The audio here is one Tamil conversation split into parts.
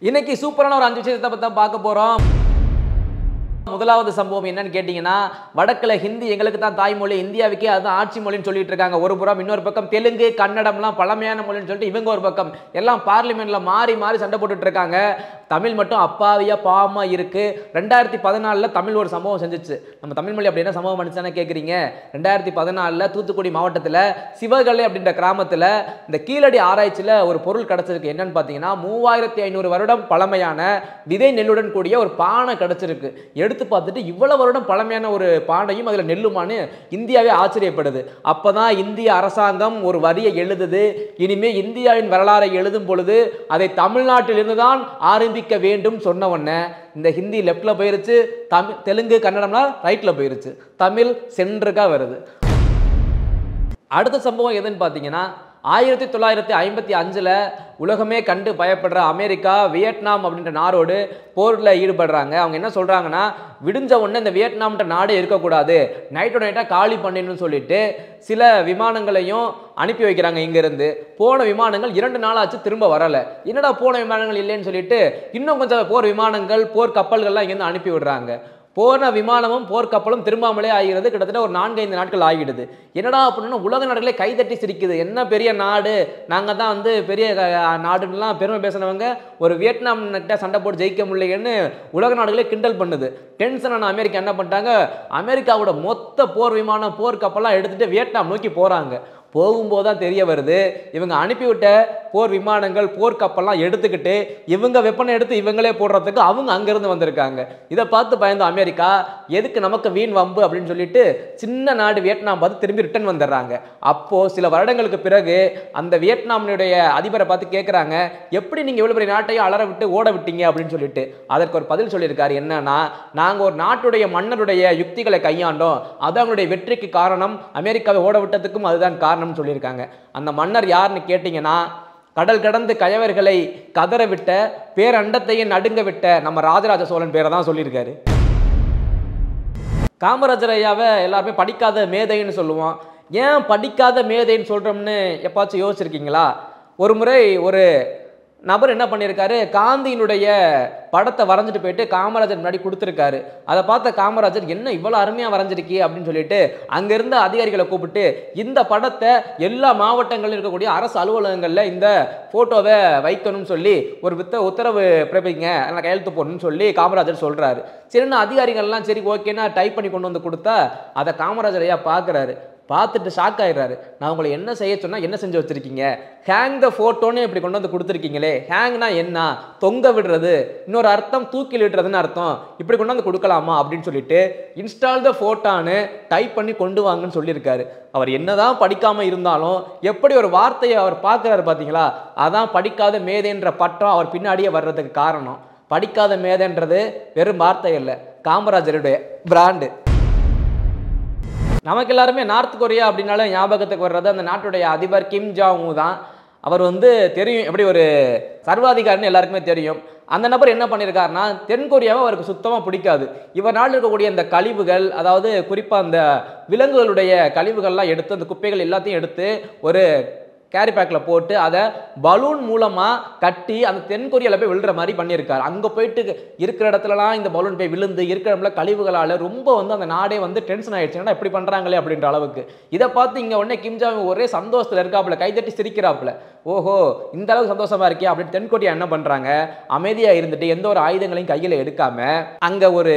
இன்னைக்கு சூப்பரான ஒரு 5 விஷயத்தை பத்தி பார்க்க போறோம். முதலாவது சம்பவம் என்னன்னு கேட்டீங்கன்னா, வடக்குல ஹிந்தி எங்களுக்கு தான் தாய்மொழி, இந்தியாவுக்கே அதுதான் ஆட்சி மொழின்னு சொல்லிட்டு இருக்காங்க. ஒரு புறம், இன்னொரு பக்கம் தெலுங்கு கன்னடம்லாம் பழமையான மொழின்னு சொல்லிட்டு இவங்க ஒரு பக்கம் எல்லாம் பார்லிமெண்ட்ல மாறி மாறி சண்டை போட்டுட்டு இருக்காங்க. தமிழ் மட்டும் அப்பாவியா பாவமா இருக்கு. 2014ல தமிழ் ஒரு சம்பவம் செஞ்சுச்சு. நம்ம தமிழ் மொழி அப்படி என்ன சம்பவம் பண்ணிச்சானே கேட்குறீங்க. 2014ல தூத்துக்குடி மாவட்டத்தில் சிவகலை அப்படின்ற கிராமத்தில் இந்த கீழடி ஆராய்ச்சியில் ஒரு பொருள் கிடைச்சிருக்கு. என்னன்னு பார்த்தீங்கன்னா, 3500 வருடம் பழமையான விதை நெல்லுடன் கூடிய ஒரு பானை கிடைச்சிருக்கு. எடுத்து பார்த்துட்டு இவ்வளவு வருடம் பழமையான ஒரு பானையும் அதில் நெல்லுமானு இந்தியாவே ஆச்சரியப்படுது. அப்பதான் இந்திய அரசாங்கம் ஒரு வரியை எழுதுது. இனிமே இந்தியாவின் வரலாறை எழுதும் பொழுது அதை தமிழ்நாட்டில் இருந்துதான் ஆரம்பிக்க வேண்டும் சொன்ன உடனே இந்த ஹிந்தி லெஃப்ட்ல போயிருச்சு, தெலுங்கு கன்னடம்லாம் ரைட்ல போயிருச்சு, தமிழ் சென்டருக்கா வருது. அடுத்த சம்பவம் எதுன்னு பார்த்தீங்கன்னா, 1955ல் உலகமே கண்டு பயப்படுற அமெரிக்கா வியட்நாம் அப்படின்ற நாடோடு போரில் ஈடுபடுறாங்க. அவங்க என்ன சொல்கிறாங்கன்னா, விடிஞ்ச உடனே இந்த வியட்நாம்ன்ற நாடே இருக்கக்கூடாது, நைட்டோட நைட்டாக காலி பண்ணிடணும்னு சொல்லிட்டு சில விமானங்களையும் அனுப்பி வைக்கிறாங்க. இங்கேருந்து போன விமானங்கள் 2 நாள் ஆச்சு, திரும்ப வரலை. என்னடா போன விமானங்கள் இல்லைன்னு சொல்லிட்டு இன்னும் கொஞ்சம் போர் விமானங்கள் போர் கப்பல்கள்லாம் இங்கேருந்து அனுப்பி விடுறாங்க. போன விமானமும் போர்க்கப்பலும் திரும்பாமலே ஆகிறது. கிட்டத்தட்ட ஒரு 4-5 நாட்கள் ஆகிடுது. என்னடா அப்படின்னா, உலக நாடுகளே கைதட்டி சிரிக்குது. என்ன பெரிய நாடு, நாங்கள் தான் வந்து பெரிய நாடுலாம் பெருமை பேசினவங்க, ஒரு வியட்நாம் கிட்ட சண்டை போட்டு ஜெயிக்க முடியலன்னு உலக நாடுகளே கிண்டல் பண்ணுது. டென்ஷனான அமெரிக்கா என்ன பண்ணிட்டாங்க, அமெரிக்காவோட மொத்த போர் விமானம் போர் கப்பலாம் எடுத்துட்டு வியட்நாம் நோக்கி போகிறாங்க. போகும்போது தான் தெரிய வருது, இவங்க அனுப்பிவிட்ட போர் விமானங்கள் போர் கப்பல்லாம் எடுத்துக்கிட்டு இவங்க வெப்பனை எடுத்து இவங்களே போடுறதுக்கு அவங்க அங்கேருந்து வந்திருக்காங்க. இதை பார்த்து பயந்து அமெரிக்கா, எதுக்கு நமக்கு வீண் வம்பு அப்படின்னு சொல்லிட்டு சின்ன நாடு வியட்நாம் பார்த்து திரும்பி ரிட்டர்ன் வந்துடுறாங்க. அப்போது சில வருடங்களுக்கு பிறகு அந்த வியட்நாமினுடைய அதிபரை பார்த்து கேட்குறாங்க, எப்படி நீங்கள் இவ்வளோ பெரிய நாட்டையும் அலற விட்டு ஓட விட்டீங்க அப்படின்னு சொல்லிட்டு. அதற்கு ஒரு பதில் சொல்லியிருக்காரு. என்னன்னா, நாங்கள் ஒரு நாட்டுடைய மன்னருடைய யுக்திகளை கையாண்டோம், அது அவங்களுடைய வெற்றிக்கு காரணம், அமெரிக்காவை ஓட விட்டதுக்கும் அதுதான் காரணம் சொல்லியிருக்காங்க. அந்த மன்னர் யாருன்னு கேட்டீங்கன்னா, கடல் கடந்து கயவர்களை கதற விட்ட பேரண்டத்தையும் நடுங்க விட்ட நம்ம ராஜராஜ சோழன் பேரை தான் சொல்லியிருக்காரு. காமராஜர் ஐயாவை எல்லாருமே படிக்காத மேதைன்னு சொல்லுவோம். ஏன் படிக்காத மேதைன்னு சொல்றோம்னு எப்பாச்சும் யோசிச்சிருக்கீங்களா? ஒரு முறை ஒரு நபர் என்ன பண்ணியிருக்காரு, காந்தியினுடைய படத்தை வரைஞ்சிட்டு போயிட்டு காமராஜர் முன்னாடி கொடுத்துருக்காரு. அதை பார்த்த காமராஜர், என்ன இவ்வளோ அருமையாக வரைஞ்சிருக்கி அப்படின்னு சொல்லிட்டு அங்கிருந்த அதிகாரிகளை கூப்பிட்டு இந்த படத்தை எல்லா மாவட்டங்களில் இருக்கக்கூடிய அரசு அலுவலகங்களில் இந்த ஃபோட்டோவை வைக்கணும்னு சொல்லி ஒரு உத்தரவு பிறப்பிங்க, அதனால் கையெழுத்து போடணும்னு சொல்லி காமராஜர் சொல்கிறாரு. சரின்னு அதிகாரிகள்லாம் சரி ஓகேன்னா டைப் பண்ணி கொண்டு வந்து கொடுத்தா அதை காமராஜர் ஐயா பார்க்குறாரு. பார்த்துட்டு ஷாக் ஆகிடுறாரு. நான் உங்களை என்ன செய்ய சொன்னால் என்ன செஞ்சு வச்சுருக்கீங்க, ஹேங் த ஃபோட்டோன்னு இப்படி கொண்டு வந்து கொடுத்துருக்கீங்களே, ஹேங்னா என்ன, தொங்க விடுறது, இன்னொரு அர்த்தம் தூக்கில் விடுறதுன்னு அர்த்தம், இப்படி கொண்டு வந்து கொடுக்கலாமா அப்படின்னு சொல்லிட்டு இன்ஸ்டால் த ஃபோட்டோன்னு டைப் பண்ணி கொண்டு வாங்கன்னு சொல்லியிருக்காரு. அவர் என்னதான் படிக்காமல் இருந்தாலும் எப்படி ஒரு வார்த்தையை அவர் பார்க்குறாரு பார்த்தீங்களா, அதான் படிக்காத மேதைன்ற பட்டம் அவர் பின்னாடியே வர்றதுக்கு காரணம். படிக்காத மேதைன்றது வெறும் வார்த்தை இல்லை, காமராஜருடைய பிராண்டு. நமக்கு எல்லாருமே நார்த் கொரியா அப்படின்னால ஞாபகத்துக்கு வர்றது அந்த நாட்டுடைய அதிபர் கிம் ஜாங் உன் தான். அவர் வந்து தெரியும் எப்படி ஒரு சர்வாதிகாரின்னு எல்லாருக்குமே தெரியும். அந்த நபர் என்ன பண்ணியிருக்காருன்னா, தென்கொரியாவை அவருக்கு சுத்தமாக பிடிக்காது. இவர் நாட்டில் இருக்கக்கூடிய இந்த கழிவுகள், அதாவது குறிப்பாக அந்த விலங்குகளுடைய கழிவுகள்லாம் எடுத்து அந்த குப்பைகள் எல்லாத்தையும் எடுத்து ஒரு கேரி பேக்கில் போட்டு அதை பலூன் மூலமாக கட்டி அந்த தென்கொரியாவில் போய் விழுற மாதிரி பண்ணியிருக்காரு. அங்கே போயிட்டு இருக்கிற இடத்துலலாம் இந்த பலூன் போய் விழுந்து இருக்கிற இடத்துல கழிவுகளால் ரொம்ப வந்து அந்த நாடே வந்து டென்ஷன் ஆகிடுச்சு, ஏன்னா இப்படி பண்ணுறாங்களே அப்படின்ற அளவுக்கு. இதை பார்த்து இங்கே உடனே கிம் ஜாங் ஒரே சந்தோஷத்தில் இருக்காப்புல, கைதட்டி சிரிக்கிறாப்புல. ஓஹோ, இந்த அளவுக்கு சந்தோஷமா இருக்கே அப்படின்னு தென்கொரியா என்ன பண்ணுறாங்க, அமைதியாக இருந்துட்டு எந்த ஒரு ஆயுதங்களையும் கையில் எடுக்காமல் அங்கே ஒரு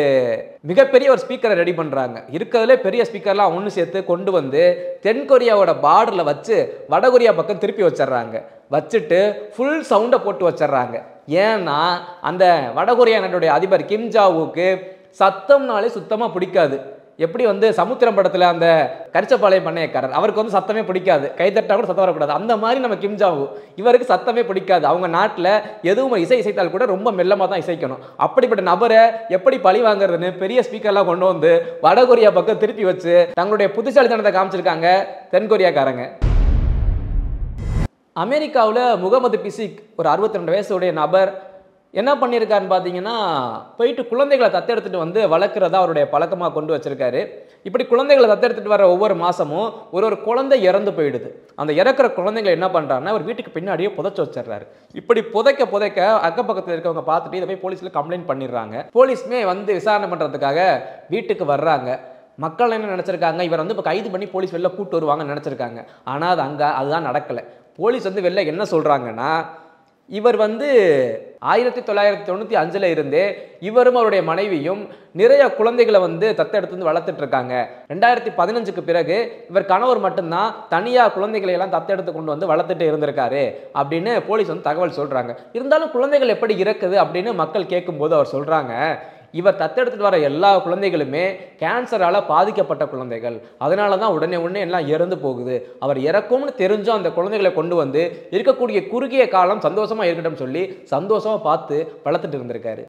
மிகப்பெரிய ஒரு ஸ்பீக்கரை ரெடி பண்ணுறாங்க. இருக்கிறதுலே பெரிய ஸ்பீக்கர்லாம் ஒன்று சேர்த்து கொண்டு வந்து தென்கொரியாவோட பார்டரில் வச்சு வடகொரியா பக்கம் திருப்பி வச்சிடறாங்க. வச்சுட்டு ஃபுல் சவுண்டை போட்டு வச்சிடறாங்க. ஏன்னா அந்த வடகொரியா நாட்டுடைய அதிபர் கிம் ஜாவுக்கு சத்தம்னாலே சுத்தமாக பிடிக்காது. எப்படி வந்து சமுத்திரம் படத்தில் அந்த கரிச்சப்பாளையம் பண்ணையக்காரர், அவருக்கு வந்து சத்தமே பிடிக்காது, கைத்தட்டா கூட சத்தம் வரக்கூடாது. அந்த மாதிரி நம்ம கிம் ஜாங் இவருக்கு சத்தமே பிடிக்காது. அவங்க நாட்டில் எதுவும் இசைத்தால் கூட ரொம்ப மெல்லமாக தான் இசைக்கணும். அப்படிப்பட்ட நபரை எப்படி பழி வாங்குறதுன்னு பெரிய ஸ்பீக்கர்லாம் கொண்டு வந்து வடகொரியா பக்கம் திருப்பி வச்சு தங்களுடைய புத்திசாலித்தனத்தை காமிச்சிருக்காங்க தென்கொரியாக்காரங்க. அமெரிக்காவில் முகமது பிசிக் ஒரு 62 வயசுடைய நபர் என்ன பண்ணியிருக்காருன்னு பார்த்தீங்கன்னா, போயிட்டு குழந்தைகள தத்தெடுத்துட்டு வந்து வளர்க்கிறதா அவருடைய பழக்கமா கொண்டு வச்சிருக்காரு. இப்படி குழந்தைகள தத்தெடுத்துட்டு வர ஒவ்வொரு மாசமும் ஒரு குழந்தை இறந்து போயிடுது. அந்த இறக்குற குழந்தைகள என்ன பண்றாருன்னா, அவர் வீட்டுக்கு பின்னாடியே புதைச்சு வச்சிடுறாரு. இப்படி புதைக்க புதைக்க அக்கப்பக்கத்துல இருக்கவங்க பார்த்துட்டு இத போய் போலீஸ்ல கம்ப்ளைண்ட் பண்ணிடுறாங்க. போலீஸ்மே வந்து விசாரணை பண்றதுக்காக வீட்டுக்கு வர்றாங்க. மக்கள் என்ன நினைச்சிருக்காங்க, இவர் வந்து இப்ப கைது பண்ணி போலீஸ் வெளில கூட்டு வருவாங்கன்னு நினைச்சிருக்காங்க. ஆனா அதுதான் நடக்கல. போலீஸ் வந்து வெளில என்ன சொல்றாங்கன்னா, இவர் வந்து 1995ல இருந்தே இவரும் அவருடைய மனைவியும் நிறைய குழந்தைகளை வந்து தத்தெடுத்து வந்து வளர்த்துட்டு இருக்காங்க. 2015க்கு பிறகு இவர் கணவர் மட்டும்தான் தனியா குழந்தைகளை எல்லாம் தத்தெடுத்து கொண்டு வந்து வளர்த்துட்டு இருந்திருக்காரு அப்படின்னு போலீஸ் வந்து தகவல் சொல்றாங்க. இருந்தாலும் குழந்தைகள் எப்படி இறக்குது அப்படின்னு மக்கள் கேட்கும்போது அவர் சொல்றாங்க, இவர் தத்தெடுத்துட்டு வர எல்லா குழந்தைகளுமே கேன்சரால பாதிக்கப்பட்ட குழந்தைகள். அதனால தான் உடனே எல்லாம் இறந்து போகுது. அவர் இறக்கும்னு தெரிஞ்சும் அந்த குழந்தைகளை கொண்டு வந்து இருக்கக்கூடிய குறுகிய காலம் சந்தோஷமா இருக்கட்டும் சொல்லி சந்தோஷமா பார்த்து வளர்த்துட்டு இருந்திருக்காரு.